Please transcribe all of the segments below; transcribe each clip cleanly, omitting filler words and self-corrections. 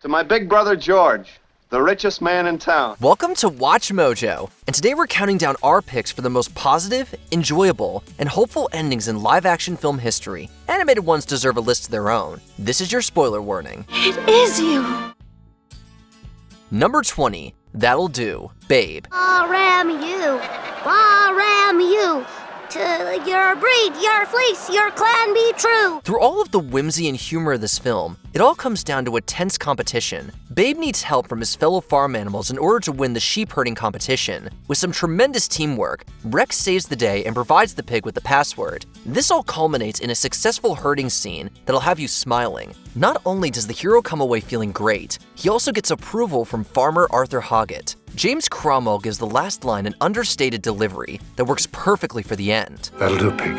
To my big brother George, the richest man in town. Welcome to Watch Mojo, and today we're counting down our picks for the most positive, enjoyable, and hopeful endings in live-action film history. Animated ones deserve a list of their own. This is your spoiler warning. It is you! Number 20, That'll Do, Babe. I'll ram you! I'll ram you! To your breed, your fleece, your clan be true! Through all of the whimsy and humor of this film, it all comes down to a tense competition. Babe needs help from his fellow farm animals in order to win the sheep herding competition. With some tremendous teamwork, Rex saves the day and provides the pig with the password. This all culminates in a successful herding scene that'll have you smiling. Not only does the hero come away feeling great, he also gets approval from farmer Arthur Hoggett. James Cromwell gives the last line an understated delivery that works perfectly for the end. That'll do, pig.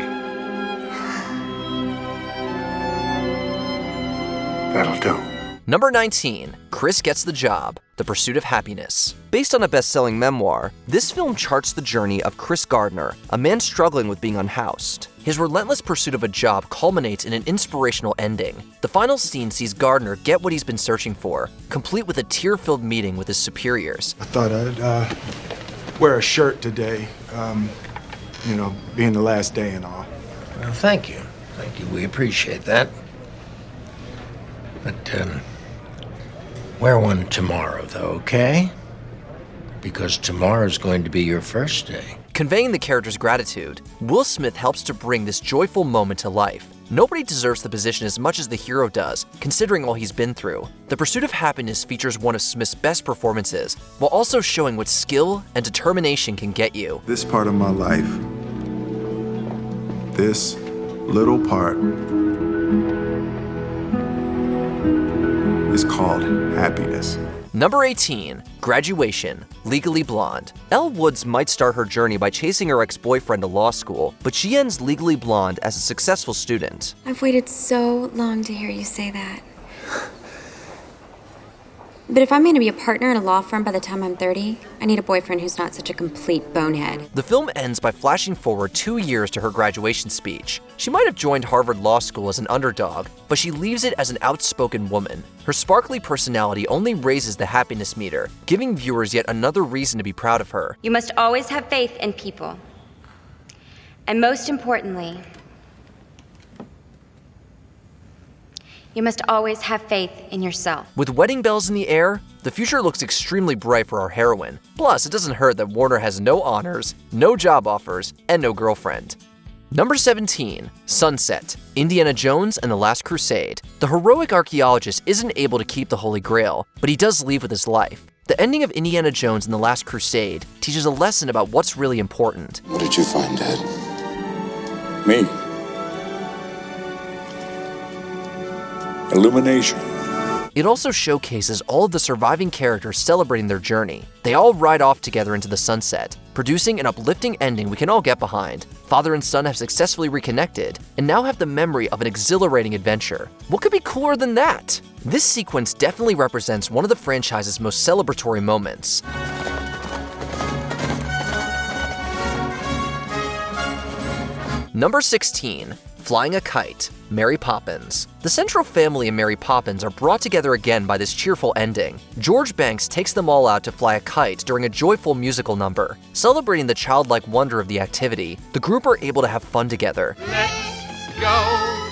That'll do. Number 19, Chris Gets the Job, The Pursuit of Happiness. Based on a best-selling memoir, this film charts the journey of Chris Gardner, a man struggling with being unhoused. His relentless pursuit of a job culminates in an inspirational ending. The final scene sees Gardner get what he's been searching for, complete with a tear-filled meeting with his superiors. I thought I'd wear a shirt today, being the last day and all. Well, thank you. Thank you. We appreciate that. But, wear one tomorrow, though, okay? Because tomorrow's going to be your first day. Conveying the character's gratitude, Will Smith helps to bring this joyful moment to life. Nobody deserves the position as much as the hero does, considering all he's been through. The Pursuit of Happiness features one of Smith's best performances, while also showing what skill and determination can get you. This part of my life, this little part, is called happiness. Number 18, Graduation, Legally Blonde. Elle Woods might start her journey by chasing her ex-boyfriend to law school, but she ends Legally Blonde as a successful student. I've waited so long to hear you say that. But if I'm going to be a partner in a law firm by the time I'm 30, I need a boyfriend who's not such a complete bonehead. The film ends by flashing forward 2 years to her graduation speech. She might have joined Harvard Law School as an underdog, but she leaves it as an outspoken woman. Her sparkly personality only raises the happiness meter, giving viewers yet another reason to be proud of her. You must always have faith in people. And most importantly, you must always have faith in yourself. With wedding bells in the air, the future looks extremely bright for our heroine. Plus, it doesn't hurt that Warner has no honors, no job offers, and no girlfriend. Number 17, Sunset, Indiana Jones and the Last Crusade. The heroic archaeologist isn't able to keep the Holy Grail, but he does leave with his life. The ending of Indiana Jones and the Last Crusade teaches a lesson about what's really important. What did you find, Dad? Me. Illumination. It also showcases all of the surviving characters celebrating their journey. They all ride off together into the sunset, producing an uplifting ending we can all get behind. Father and son have successfully reconnected, and now have the memory of an exhilarating adventure. What could be cooler than that? This sequence definitely represents one of the franchise's most celebratory moments. Number 16, Flying a Kite, Mary Poppins. The central family and Mary Poppins are brought together again by this cheerful ending. George Banks takes them all out to fly a kite during a joyful musical number. Celebrating the childlike wonder of the activity, the group are able to have fun together. Let's go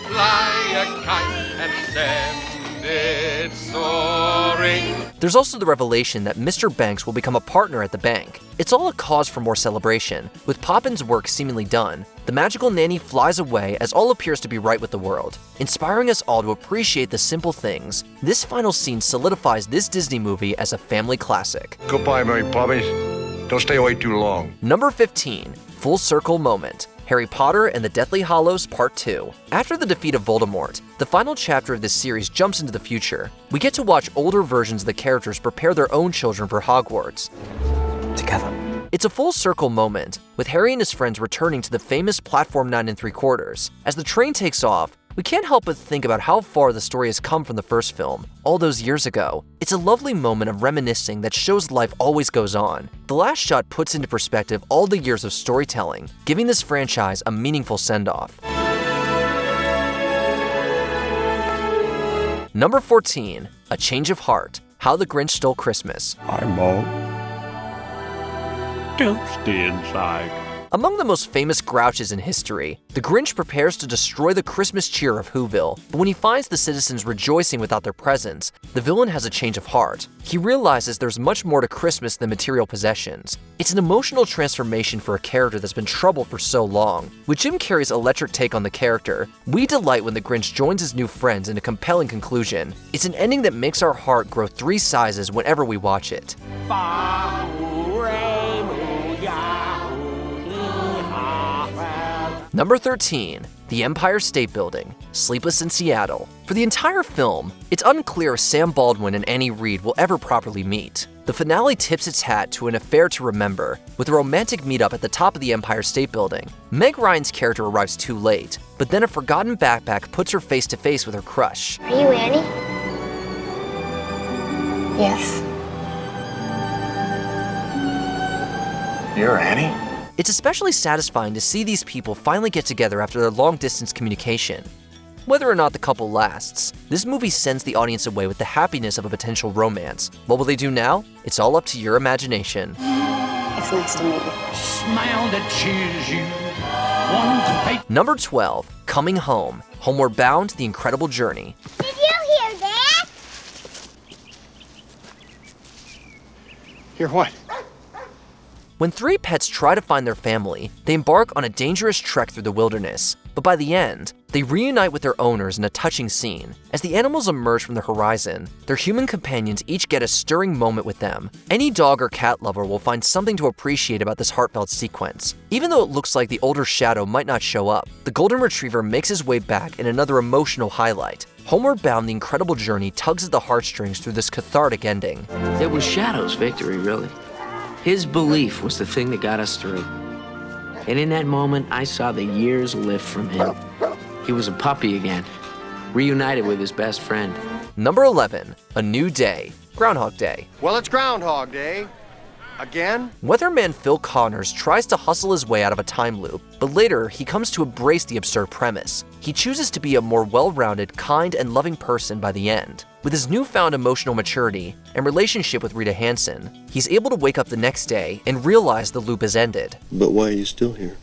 fly a kite and send it soaring. There's also the revelation that Mr. Banks will become a partner at the bank. It's all a cause for more celebration. With Poppins' work seemingly done, the magical nanny flies away as all appears to be right with the world, inspiring us all to appreciate the simple things. This final scene solidifies this Disney movie as a family classic. Goodbye, Mary Poppins. Don't stay away too long. Number 15, Full Circle Moment, Harry Potter and the Deathly Hallows Part 2. After the defeat of Voldemort, the final chapter of this series jumps into the future. We get to watch older versions of the characters prepare their own children for Hogwarts. Together. It's a full circle moment, with Harry and his friends returning to the famous Platform 9 3/4. As the train takes off, we can't help but think about how far the story has come from the first film, all those years ago. It's a lovely moment of reminiscing that shows life always goes on. The last shot puts into perspective all the years of storytelling, giving this franchise a meaningful send-off. Number 14, A Change of Heart, How the Grinch Stole Christmas. Hi, Mom. Don't stay inside. Among the most famous grouches in history, the Grinch prepares to destroy the Christmas cheer of Whoville, but when he finds the citizens rejoicing without their presents, the villain has a change of heart. He realizes there's much more to Christmas than material possessions. It's an emotional transformation for a character that's been troubled for so long. With Jim Carrey's electric take on the character, we delight when the Grinch joins his new friends in a compelling conclusion. It's an ending that makes our heart grow 3 sizes whenever we watch it. Number 13, The Empire State Building, Sleepless in Seattle. For the entire film, it's unclear if Sam Baldwin and Annie Reed will ever properly meet. The finale tips its hat to an affair to remember, with a romantic meetup at the top of the Empire State Building. Meg Ryan's character arrives too late, but then a forgotten backpack puts her face to face with her crush. Are you Annie? Yes. You're Annie? It's especially satisfying to see these people finally get together after their long-distance communication. Whether or not the couple lasts, this movie sends the audience away with the happiness of a potential romance. What will they do now? It's all up to your imagination. It's nice to meet you. Smile that cheers you. Number 12, Coming Home, Homeward Bound, The Incredible Journey. Did you hear that? Hear what? When 3 pets try to find their family, they embark on a dangerous trek through the wilderness. But by the end, they reunite with their owners in a touching scene. As the animals emerge from the horizon, their human companions each get a stirring moment with them. Any dog or cat lover will find something to appreciate about this heartfelt sequence. Even though it looks like the older Shadow might not show up, the Golden Retriever makes his way back in another emotional highlight. Homeward Bound, The Incredible Journey tugs at the heartstrings through this cathartic ending. It was Shadow's victory, really. His belief was the thing that got us through. And in that moment, I saw the years lift from him. He was a puppy again, reunited with his best friend. Number 11, A New Day, Groundhog Day. Well, it's Groundhog Day. Again? Weatherman Phil Connors tries to hustle his way out of a time loop, but later he comes to embrace the absurd premise. He chooses to be a more well-rounded, kind, and loving person by the end. With his newfound emotional maturity and relationship with Rita Hansen, he's able to wake up the next day and realize the loop has ended. But why are you still here?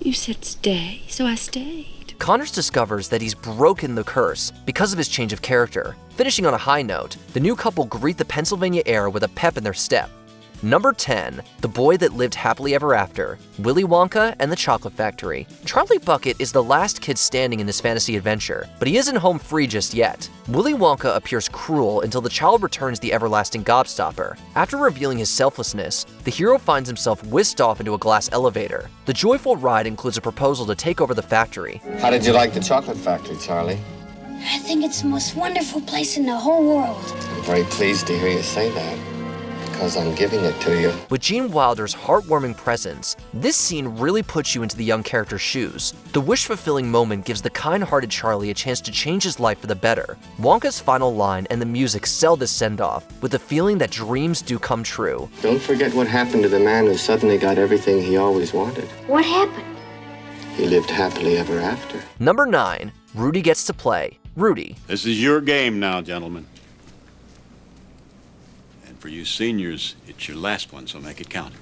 You said stay, so I stayed. Connors discovers that he's broken the curse because of his change of character. Finishing on a high note, the new couple greet the Pennsylvania air with a pep in their step. Number 10, The Boy That Lived Happily Ever After, Willy Wonka and the Chocolate Factory. Charlie Bucket is the last kid standing in this fantasy adventure, but he isn't home free just yet. Willy Wonka appears cruel until the child returns the everlasting gobstopper. After revealing his selflessness, the hero finds himself whisked off into a glass elevator. The joyful ride includes a proposal to take over the factory. How did you like the Chocolate Factory, Charlie? I think it's the most wonderful place in the whole world. I'm very pleased to hear you say that, because I'm giving it to you. With Gene Wilder's heartwarming presence, this scene really puts you into the young character's shoes. The wish-fulfilling moment gives the kind-hearted Charlie a chance to change his life for the better. Wonka's final line and the music sell this send-off, with the feeling that dreams do come true. Don't forget what happened to the man who suddenly got everything he always wanted. What happened? He lived happily ever after. Number 9, Rudy Gets to Play, Rudy. This is your game now, gentlemen. For you seniors, it's your last one, so make it count.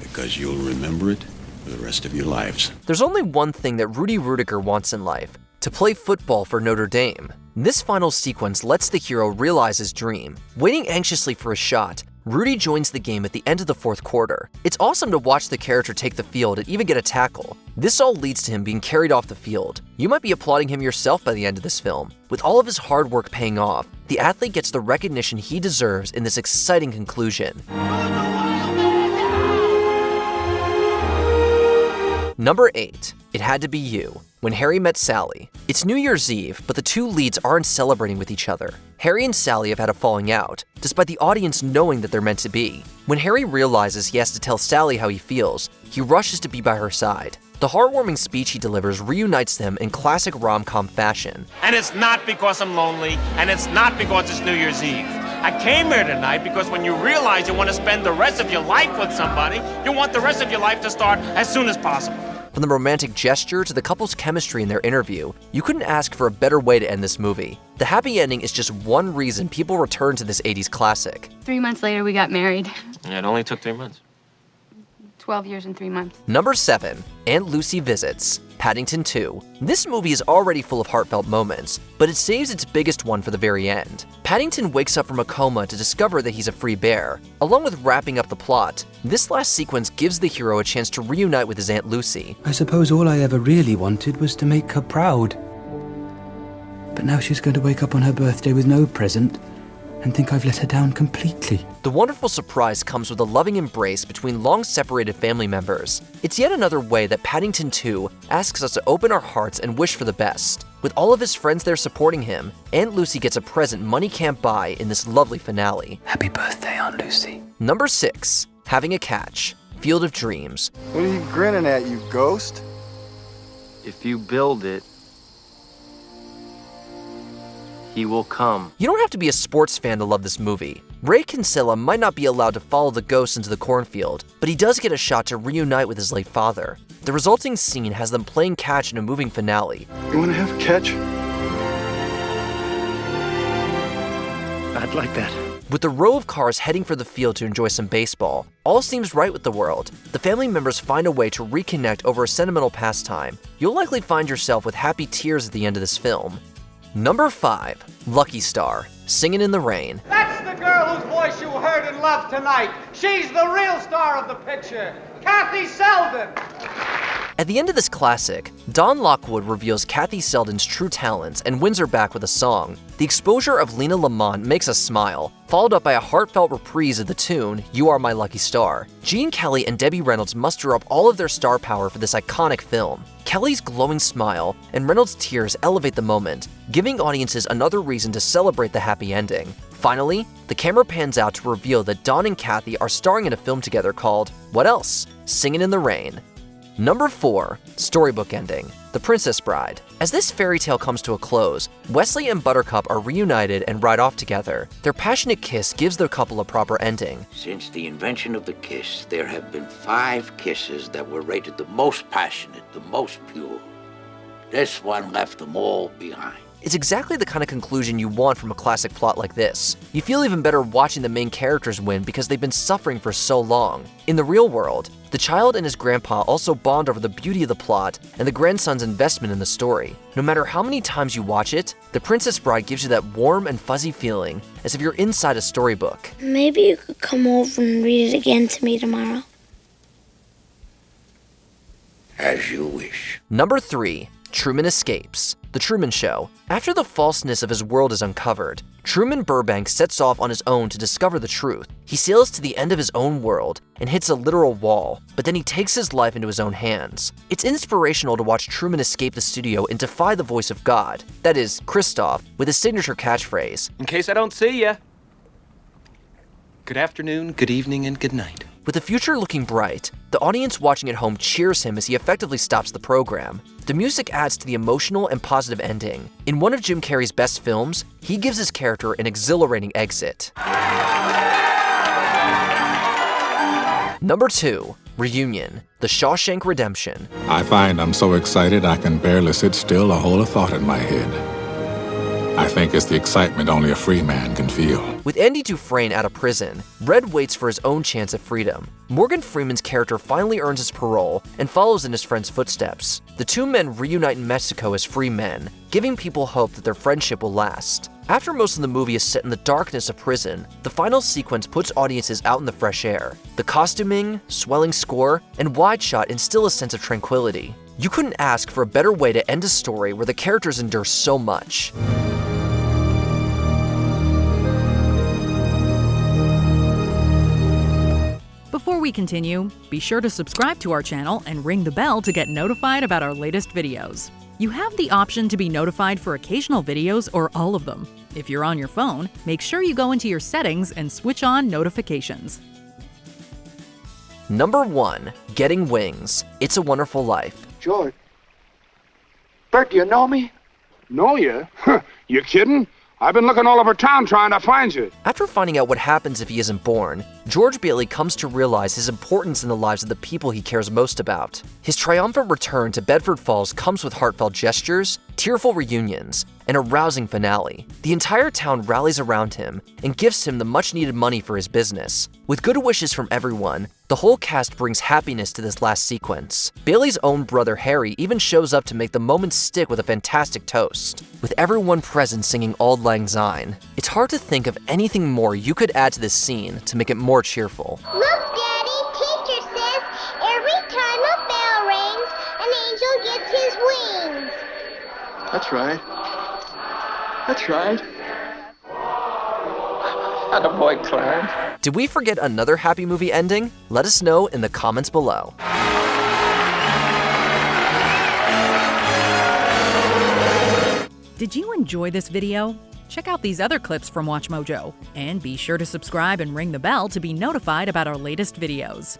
Because you'll remember it for the rest of your lives. There's only one thing that Rudy Rudiger wants in life, to play football for Notre Dame. This final sequence lets the hero realize his dream. Waiting anxiously for a shot, Rudy joins the game at the end of the 4th quarter. It's awesome to watch the character take the field and even get a tackle. This all leads to him being carried off the field. You might be applauding him yourself by the end of this film. With all of his hard work paying off, the athlete gets the recognition he deserves in this exciting conclusion. Number 8, It Had to Be You, When Harry Met Sally. It's New Year's Eve, but the two leads aren't celebrating with each other. Harry and Sally have had a falling out, despite the audience knowing that they're meant to be. When Harry realizes he has to tell Sally how he feels, he rushes to be by her side. The heartwarming speech he delivers reunites them in classic rom-com fashion. And it's not because I'm lonely, and it's not because it's New Year's Eve. I came here tonight because when you realize you want to spend the rest of your life with somebody, you want the rest of your life to start as soon as possible. From the romantic gesture to the couple's chemistry in their interview, you couldn't ask for a better way to end this movie. The happy ending is just one reason people return to this 80s classic. 3 months later, we got married. Yeah, it only took 3 months. 12 years and 3 months. Number 7, Aunt Lucy Visits, Paddington II. This movie is already full of heartfelt moments, but it saves its biggest one for the very end. Paddington wakes up from a coma to discover that he's a free bear. Along with wrapping up the plot, this last sequence gives the hero a chance to reunite with his Aunt Lucy. I suppose all I ever really wanted was to make her proud. But now she's going to wake up on her birthday with no present and think I've let her down completely. The wonderful surprise comes with a loving embrace between long-separated family members. It's yet another way that Paddington II asks us to open our hearts and wish for the best. With all of his friends there supporting him, Aunt Lucy gets a present money can't buy in this lovely finale. Happy birthday, Aunt Lucy. Number 6, Having a Catch, Field of Dreams. What are you grinning at, you ghost? If you build it, he will come. You don't have to be a sports fan to love this movie. Ray Kinsella might not be allowed to follow the ghost into the cornfield, but he does get a shot to reunite with his late father. The resulting scene has them playing catch in a moving finale. You want to have a catch? I'd like that. With the row of cars heading for the field to enjoy some baseball, all seems right with the world. The family members find a way to reconnect over a sentimental pastime. You'll likely find yourself with happy tears at the end of this film. Number 5, Lucky Star, Singin' in the Rain. That's the girl whose voice you heard and loved tonight. She's the real star of the picture, Kathy Selden. At the end of this classic, Don Lockwood reveals Kathy Selden's true talents and wins her back with a song. The exposure of Lena Lamont makes us smile, followed up by a heartfelt reprise of the tune, You Are My Lucky Star. Gene Kelly and Debbie Reynolds muster up all of their star power for this iconic film. Kelly's glowing smile and Reynolds' tears elevate the moment, giving audiences another reason to celebrate the happy ending. Finally, the camera pans out to reveal that Don and Kathy are starring in a film together called, what else? Singin' in the Rain. Number 4, Storybook Ending, The Princess Bride. As this fairy tale comes to a close, Wesley and Buttercup are reunited and ride off together. Their passionate kiss gives the couple a proper ending. Since the invention of the kiss, there have been 5 kisses that were rated the most passionate, the most pure. This one left them all behind. It's exactly the kind of conclusion you want from a classic plot like this. You feel even better watching the main characters win because they've been suffering for so long. In the real world, the child and his grandpa also bond over the beauty of the plot and the grandson's investment in the story. No matter how many times you watch it, The Princess Bride gives you that warm and fuzzy feeling as if you're inside a storybook. Maybe you could come over and read it again to me tomorrow. As you wish. Number 3, Truman Escapes, The Truman Show. After the falseness of his world is uncovered, Truman Burbank sets off on his own to discover the truth. He sails to the end of his own world and hits a literal wall, but then he takes his life into his own hands. It's inspirational to watch Truman escape the studio and defy the voice of God, that is, Christoph, with his signature catchphrase. In case I don't see ya. Good afternoon, good evening, and good night. With the future looking bright, the audience watching at home cheers him as he effectively stops the program. The music adds to the emotional and positive ending. In one of Jim Carrey's best films, he gives his character an exhilarating exit. Number 2, Reunion, The Shawshank Redemption. I find I'm so excited I can barely sit still or hold a thought in my head. I think it's the excitement only a free man can feel. With Andy Dufresne out of prison, Red waits for his own chance at freedom. Morgan Freeman's character finally earns his parole and follows in his friend's footsteps. The two men reunite in Mexico as free men, giving people hope that their friendship will last. After most of the movie is set in the darkness of prison, the final sequence puts audiences out in the fresh air. The costuming, swelling score, and wide shot instill a sense of tranquility. You couldn't ask for a better way to end a story where the characters endure so much. Before we continue, be sure to subscribe to our channel and ring the bell to get notified about our latest videos. You have the option to be notified for occasional videos or all of them. If you're on your phone, make sure you go into your settings and switch on notifications. Number 1, Getting Wings, It's a Wonderful Life. George. Bert, do you know me? Know you? Huh, you kidding? I've been looking all over town trying to find you. After finding out what happens if he isn't born, George Bailey comes to realize his importance in the lives of the people he cares most about. His triumphant return to Bedford Falls comes with heartfelt gestures, tearful reunions, and a rousing finale. The entire town rallies around him and gifts him the much-needed money for his business. With good wishes from everyone, the whole cast brings happiness to this last sequence. Bailey's own brother Harry even shows up to make the moment stick with a fantastic toast, with everyone present singing Auld Lang Syne. It's hard to think of anything more you could add to this scene to make it more cheerful. Look, Daddy, teacher says every time a bell rings, an angel gets his wings. That's right. That's right. Attaboy, Clarence. Did we forget another happy movie ending? Let us know in the comments below. Did you enjoy this video? Check out these other clips from WatchMojo, and be sure to subscribe and ring the bell to be notified about our latest videos.